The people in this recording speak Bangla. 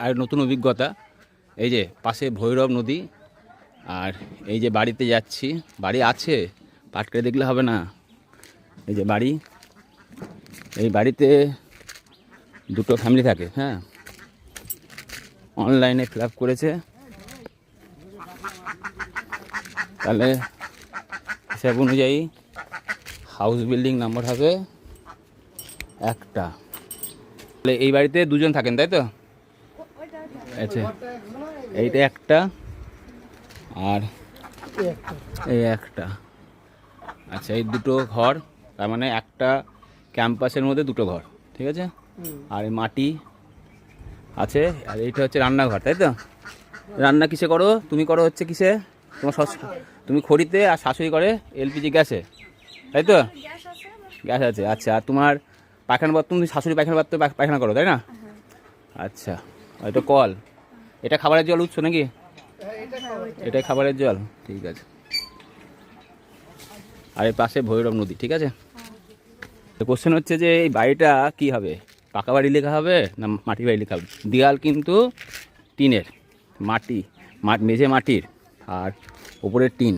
আর নতুন অভিজ্ঞতা। এই যে পাশে ভৈরব নদী, আর এই যে বাড়িতে যাচ্ছি, বাড়ি আছে, পাট করে দেখলে হবে না। এই যে বাড়ি, এই বাড়িতে দুটো ফ্যামিলি থাকে। হ্যাঁ, অনলাইনে ফিল আপ করেছে, তাহলে হিসাব অনুযায়ী হাউস বিল্ডিং নাম্বার হবে একটা। তাহলে এই বাড়িতে দুজন থাকেন, তাই তো? আচ্ছা, এইটা একটা আর এই একটা। আচ্ছা, এই দুটো ঘর, তার মানে একটা ক্যাম্পাসের মধ্যে দুটো ঘর, ঠিক আছে। আর এই মাটি আছে, আর এইটা হচ্ছে রান্নাঘর, তাই তো? রান্না কিসে করো? তুমি করো হচ্ছে কিসে? তোমার তুমি খড়িতে, আর শাশুড়ি করে এলপিজি গ্যাসে, তাই তো? গ্যাস আছে। আচ্ছা, আর তোমার পায়খানা বাথরুম, তুমি শাশুড়ি পায়খানা বাথরুম পায়খানা করো, তাই না? আচ্ছা, এটা কল, এটা খাবারের জল উৎস নাকি? এটাই খাবারের জল, ঠিক আছে। আর এর পাশে ভৈরব নদী, ঠিক আছে। তো কোশ্চেন হচ্ছে যে এই বাড়িটা কি হবে, পাকা বাড়ি লেখা হবে না মাটি বাড়ি লেখা হবে? দেয়াল কিন্তু টিনের, মেঝে মাটির, আর ওপরের টিন।